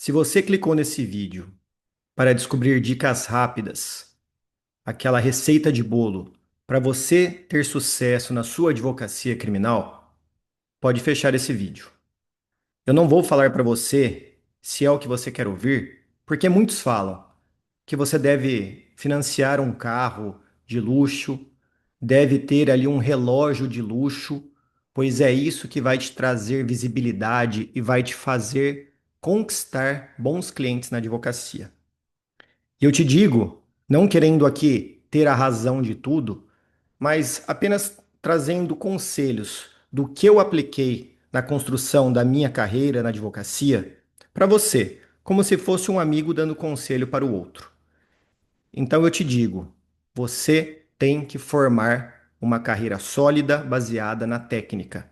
Se você clicou nesse vídeo para descobrir dicas rápidas, aquela receita de bolo para você ter sucesso na sua advocacia criminal, pode fechar esse vídeo. Eu não vou falar para você se é o que você quer ouvir, porque muitos falam que você deve financiar um carro de luxo, deve ter ali um relógio de luxo, pois é isso que vai te trazer visibilidade e vai te fazer conquistar bons clientes na advocacia. E eu te digo, não querendo aqui ter a razão de tudo, mas apenas trazendo conselhos do que eu apliquei na construção da minha carreira na advocacia para você, como se fosse um amigo dando conselho para o outro. Então eu te digo, você tem que formar uma carreira sólida baseada na técnica.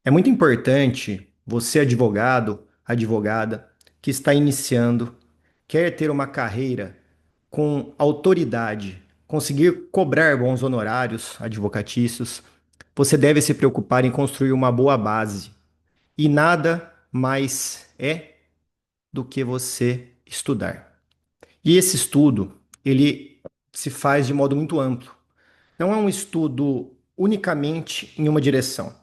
É muito importante você, advogado, advogada, que está iniciando, quer ter uma carreira com autoridade, conseguir cobrar bons honorários advocatícios, você deve se preocupar em construir uma boa base. E nada mais é do que você estudar. E esse estudo, ele se faz de modo muito amplo. Não é um estudo unicamente em uma direção.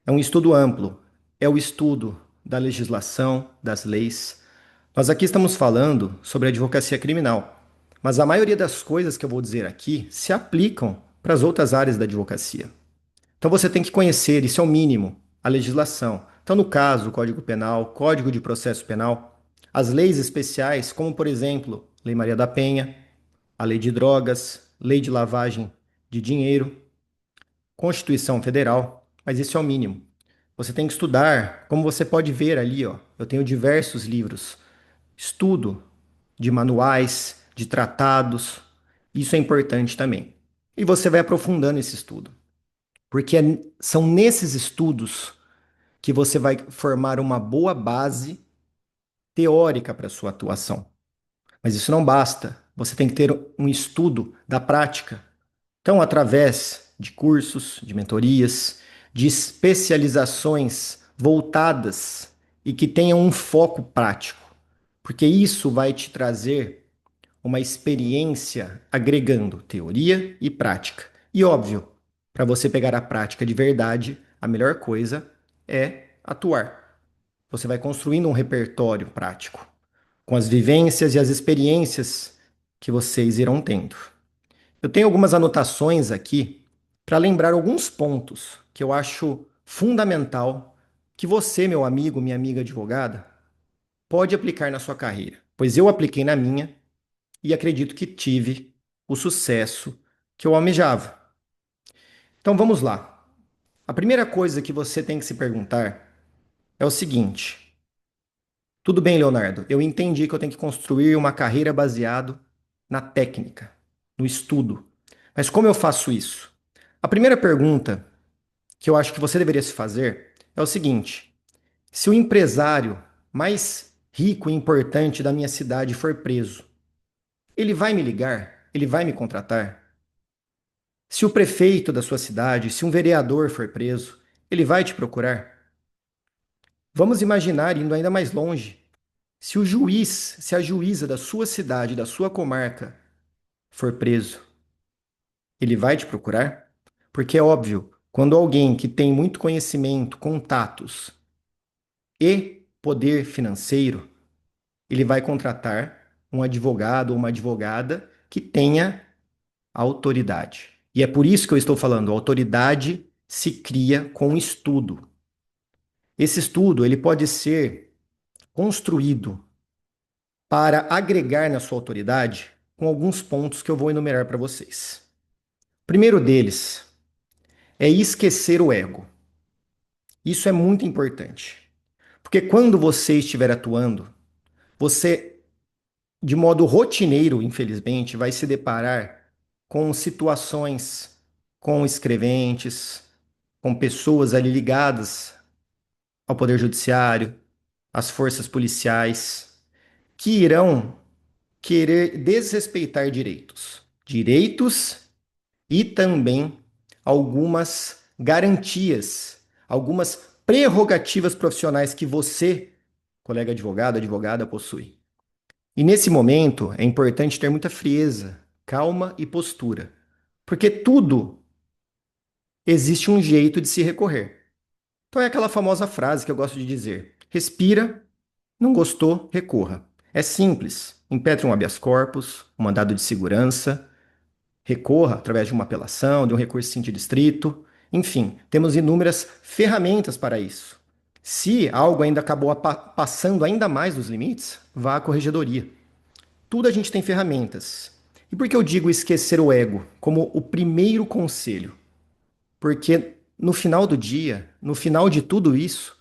É um estudo amplo. É o estudo da legislação, das leis. Nós aqui estamos falando sobre advocacia criminal, mas a maioria das coisas que eu vou dizer aqui se aplicam para as outras áreas da advocacia. Então você tem que conhecer, isso é o mínimo, a legislação. Então, no caso, o Código Penal, Código de Processo Penal, as leis especiais, como por exemplo, Lei Maria da Penha, a Lei de Drogas, Lei de Lavagem de Dinheiro, Constituição Federal, mas isso é o mínimo. Você tem que estudar, como você pode ver ali, ó, eu tenho diversos livros, estudo de manuais, de tratados, isso é importante também. E você vai aprofundando esse estudo, porque são nesses estudos que você vai formar uma boa base teórica para a sua atuação. Mas isso não basta, você tem que ter um estudo da prática. Então, através de cursos, de mentorias, de especializações voltadas e que tenham um foco prático, porque isso vai te trazer uma experiência agregando teoria e prática. E óbvio, para você pegar a prática de verdade, a melhor coisa é atuar. Você vai construindo um repertório prático, com as vivências e as experiências que vocês irão tendo. Eu tenho algumas anotações aqui para lembrar alguns pontos que eu acho fundamental que você, meu amigo, minha amiga advogada, pode aplicar na sua carreira, pois eu apliquei na minha e acredito que tive o sucesso que eu almejava. Então vamos lá. A primeira coisa que você tem que se perguntar é o seguinte: tudo bem, Leonardo, eu entendi que eu tenho que construir uma carreira baseado na técnica, no estudo. Mas como eu faço isso? A primeira pergunta que eu acho que você deveria se fazer é o seguinte: se o empresário mais rico e importante da minha cidade for preso, ele vai me ligar? Ele vai me contratar? Se o prefeito da sua cidade, se um vereador for preso, ele vai te procurar? Vamos imaginar, indo ainda mais longe, se o juiz, se a juíza da sua cidade, da sua comarca, for preso, ele vai te procurar? Porque é óbvio, quando alguém que tem muito conhecimento, contatos e poder financeiro, ele vai contratar um advogado ou uma advogada que tenha autoridade. E é por isso que eu estou falando, a autoridade se cria com estudo. Esse estudo, ele pode ser construído para agregar na sua autoridade com alguns pontos que eu vou enumerar para vocês. O primeiro deles é esquecer o ego. Isso é muito importante. Porque quando você estiver atuando, você, de modo rotineiro, infelizmente, vai se deparar com situações, com escreventes, com pessoas ali ligadas ao Poder Judiciário, às forças policiais, que irão querer desrespeitar direitos. Direitos e também algumas garantias, algumas prerrogativas profissionais que você colega advogado, advogada possui. E nesse momento é importante ter muita frieza, calma e postura, porque tudo existe um jeito de se recorrer. Então é aquela famosa frase que eu gosto de dizer: respira, não gostou, recorra. É simples. Impetre um habeas corpus, um mandado de segurança, recorra através de uma apelação, de um recurso distrito. Enfim, temos inúmeras ferramentas para isso. Se algo ainda acabou passando ainda mais dos limites, vá à corregedoria. Tudo a gente tem ferramentas. E por que eu digo esquecer o ego como o primeiro conselho? Porque no final do dia, no final de tudo isso,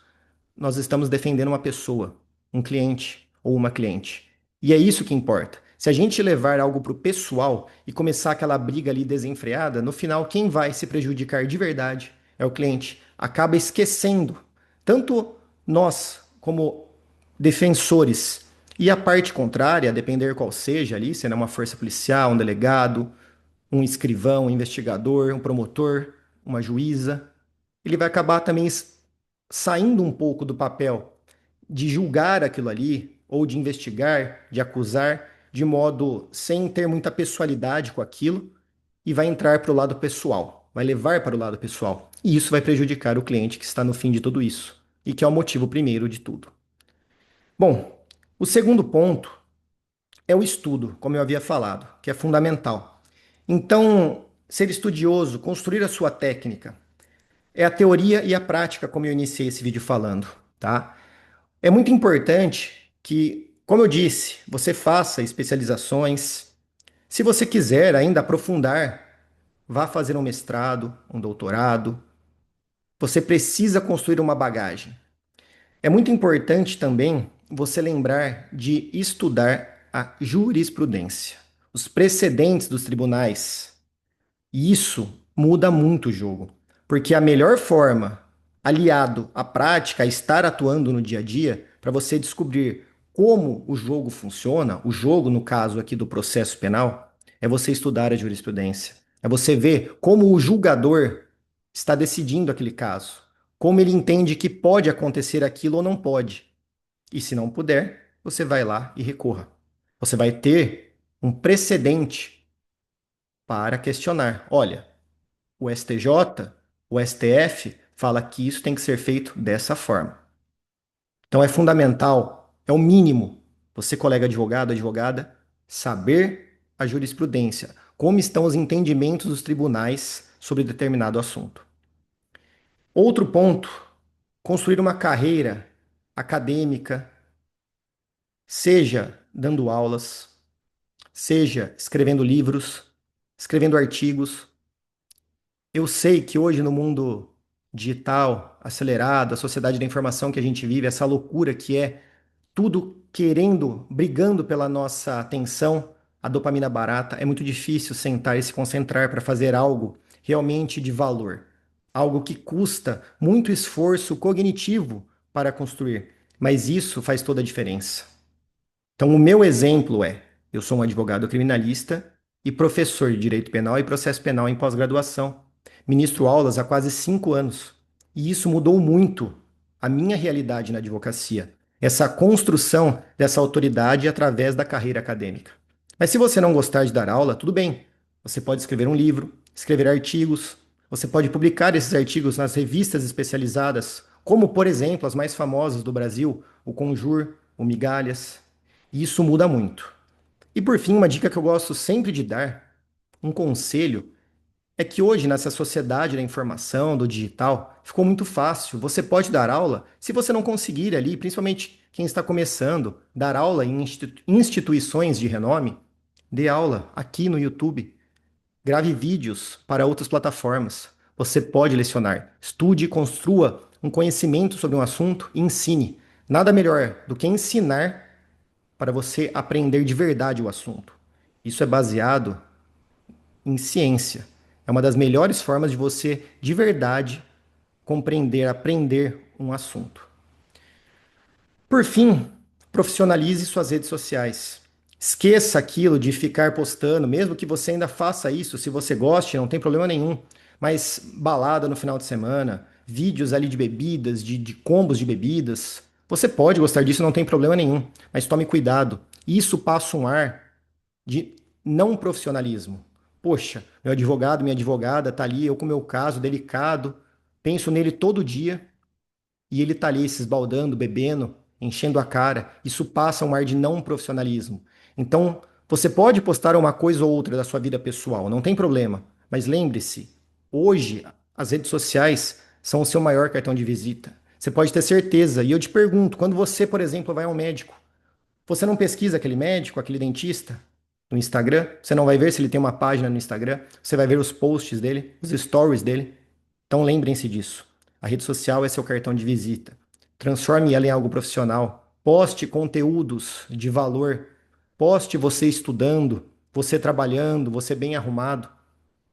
nós estamos defendendo uma pessoa, um cliente ou uma cliente. E é isso que importa. Se a gente levar algo para o pessoal e começar aquela briga ali desenfreada, no final quem vai se prejudicar de verdade é o cliente. Acaba esquecendo. Tanto nós, como defensores, e a parte contrária, a depender qual seja ali, se é uma força policial, um delegado, um escrivão, um investigador, um promotor, uma juíza, ele vai acabar também saindo um pouco do papel de julgar aquilo ali, ou de investigar, de acusar, de modo sem ter muita pessoalidade com aquilo, e vai entrar para o lado pessoal, vai levar para o lado pessoal. E isso vai prejudicar o cliente que está no fim de tudo isso, e que é o motivo primeiro de tudo. Bom, o segundo ponto é o estudo, como eu havia falado, que é fundamental. Então, ser estudioso, construir a sua técnica, é a teoria e a prática, como eu iniciei esse vídeo falando, tá? É muito importante que, como eu disse, você faça especializações. Se você quiser ainda aprofundar, vá fazer um mestrado, um doutorado. Você precisa construir uma bagagem. É muito importante também você lembrar de estudar a jurisprudência, os precedentes dos tribunais. E isso muda muito o jogo, porque a melhor forma, aliado à prática, a estar atuando no dia a dia, para você descobrir como o jogo funciona, o jogo, no caso aqui do processo penal, é você estudar a jurisprudência. É você ver como o julgador está decidindo aquele caso, como ele entende que pode acontecer aquilo ou não pode. E se não puder, você vai lá e recorra. Você vai ter um precedente para questionar. Olha, o STJ, o STF fala que isso tem que ser feito dessa forma. Então é fundamental, é o mínimo, você, colega advogado, advogada, saber a jurisprudência, como estão os entendimentos dos tribunais sobre determinado assunto. Outro ponto, construir uma carreira acadêmica, seja dando aulas, seja escrevendo livros, escrevendo artigos. Eu sei que hoje no mundo digital, acelerado, a sociedade da informação que a gente vive, essa loucura que é tudo querendo, brigando pela nossa atenção, a dopamina barata, é muito difícil sentar e se concentrar para fazer algo realmente de valor. Algo que custa muito esforço cognitivo para construir, mas isso faz toda a diferença. Então, o meu exemplo é: eu sou um advogado criminalista e professor de direito penal e processo penal em pós-graduação. Ministro aulas há quase 5 anos. E isso mudou muito a minha realidade na advocacia. Essa construção dessa autoridade através da carreira acadêmica. Mas se você não gostar de dar aula, tudo bem. Você pode escrever um livro, escrever artigos, você pode publicar esses artigos nas revistas especializadas, como, por exemplo, as mais famosas do Brasil, o Conjur, o Migalhas. E isso muda muito. E por fim, uma dica que eu gosto sempre de dar, um conselho, é que hoje, nessa sociedade da informação, do digital, ficou muito fácil. Você pode dar aula, se você não conseguir ali, principalmente quem está começando, dar aula em instituições de renome, dê aula aqui no YouTube. Grave vídeos para outras plataformas. Você pode lecionar. Estude e construa um conhecimento sobre um assunto e ensine. Nada melhor do que ensinar para você aprender de verdade o assunto. Isso é baseado em ciência. É uma das melhores formas de você, de verdade, compreender, aprender um assunto. Por fim, profissionalize suas redes sociais. Esqueça aquilo de ficar postando, mesmo que você ainda faça isso, se você goste, não tem problema nenhum. Mas balada no final de semana, vídeos ali de bebidas, de combos de bebidas, Você pode gostar disso, não tem problema nenhum, mas tome cuidado. Isso passa um ar de não profissionalismo. Poxa, meu advogado, minha advogada tá ali, eu com meu caso delicado, penso nele todo dia e ele tá ali se esbaldando, bebendo, enchendo a cara. Isso passa um ar de não profissionalismo. Então, você pode postar uma coisa ou outra da sua vida pessoal, não tem problema. Mas lembre-se, hoje as redes sociais são o seu maior cartão de visita. Você pode ter certeza. E eu te pergunto, quando você, por exemplo, vai ao médico, você não pesquisa aquele médico, aquele dentista no Instagram? Você não vai ver se ele tem uma página no Instagram? Você vai ver os posts dele, os stories dele? Então lembrem-se disso. A rede social é seu cartão de visita. Transforme ela em algo profissional. Poste conteúdos de valor. Poste você estudando, você trabalhando, você bem arrumado.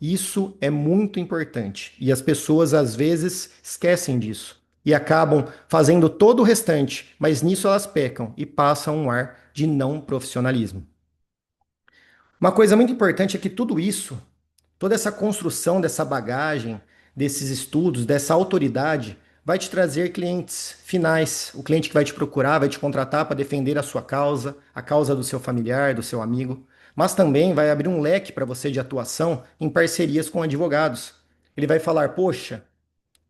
Isso é muito importante e as pessoas às vezes esquecem disso e acabam fazendo todo o restante, mas nisso elas pecam e passam um ar de não profissionalismo. Uma coisa muito importante é que tudo isso, toda essa construção dessa bagagem, desses estudos, dessa autoridade, vai te trazer clientes finais. O cliente que vai te procurar, vai te contratar para defender a sua causa, a causa do seu familiar, do seu amigo. Mas também vai abrir um leque para você de atuação em parcerias com advogados. Ele vai falar: poxa,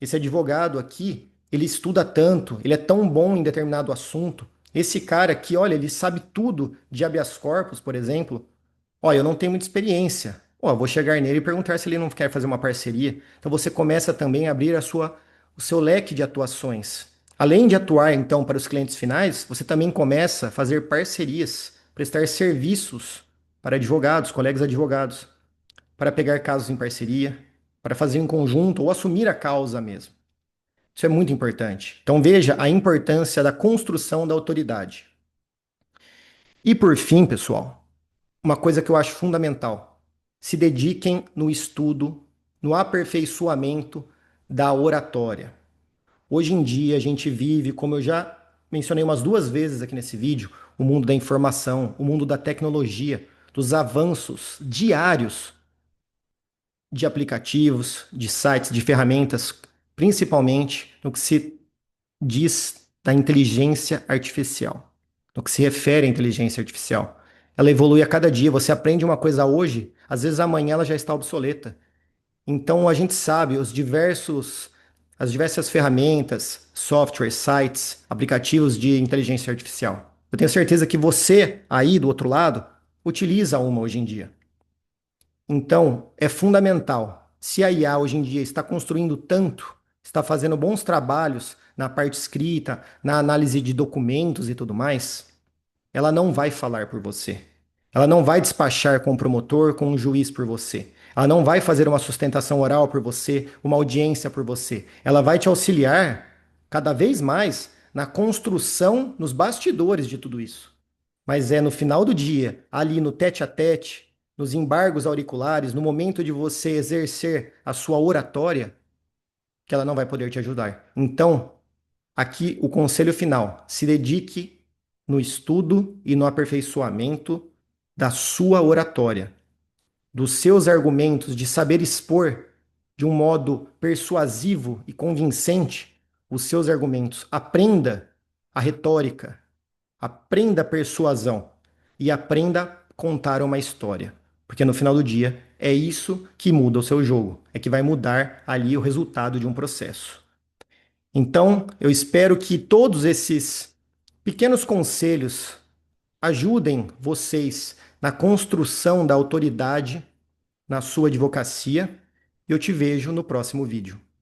esse advogado aqui, ele estuda tanto, ele é tão bom em determinado assunto. Esse cara aqui, olha, ele sabe tudo de habeas corpus, por exemplo. Olha, eu não tenho muita experiência. Ó, vou chegar nele e perguntar se ele não quer fazer uma parceria. Então você começa também a abrir o seu leque de atuações. Além de atuar então para os clientes finais, você também começa a fazer parcerias, prestar serviços para advogados, colegas advogados, para pegar casos em parceria, para fazer em conjunto ou assumir a causa mesmo. Isso é muito importante. Então veja a importância da construção da autoridade. E por fim, pessoal, uma coisa que eu acho fundamental: se dediquem no estudo, no aperfeiçoamento da oratória. Hoje em dia a gente vive, como eu já mencionei umas duas vezes aqui nesse vídeo, o mundo da informação, o mundo da tecnologia, dos avanços diários de aplicativos, de sites, de ferramentas, principalmente no que se diz da inteligência artificial, no que se refere à inteligência artificial. Ela evolui a cada dia. Você aprende uma coisa hoje, às vezes amanhã ela já está obsoleta. Então a gente sabe as diversas ferramentas, softwares, sites, aplicativos de inteligência artificial. Eu tenho certeza que você aí do outro lado utiliza uma hoje em dia. Então, é fundamental. Se a IA hoje em dia está construindo tanto, está fazendo bons trabalhos na parte escrita, na análise de documentos e tudo mais, ela não vai falar por você. Ela não vai despachar com o promotor, com o juiz por você. Ela não vai fazer uma sustentação oral por você, uma audiência por você. Ela vai te auxiliar cada vez mais na construção, nos bastidores de tudo isso. Mas é no final do dia, ali no tete a tete, nos embargos auriculares, no momento de você exercer a sua oratória, que ela não vai poder te ajudar. Então, aqui o conselho final: se dedique no estudo e no aperfeiçoamento da sua oratória, dos seus argumentos, de saber expor de um modo persuasivo e convincente os seus argumentos. Aprenda a retórica, aprenda a persuasão e aprenda a contar uma história. Porque no final do dia é isso que muda o seu jogo, é que vai mudar ali o resultado de um processo. Então, eu espero que todos esses pequenos conselhos ajudem vocês na construção da autoridade na sua advocacia. E eu te vejo no próximo vídeo.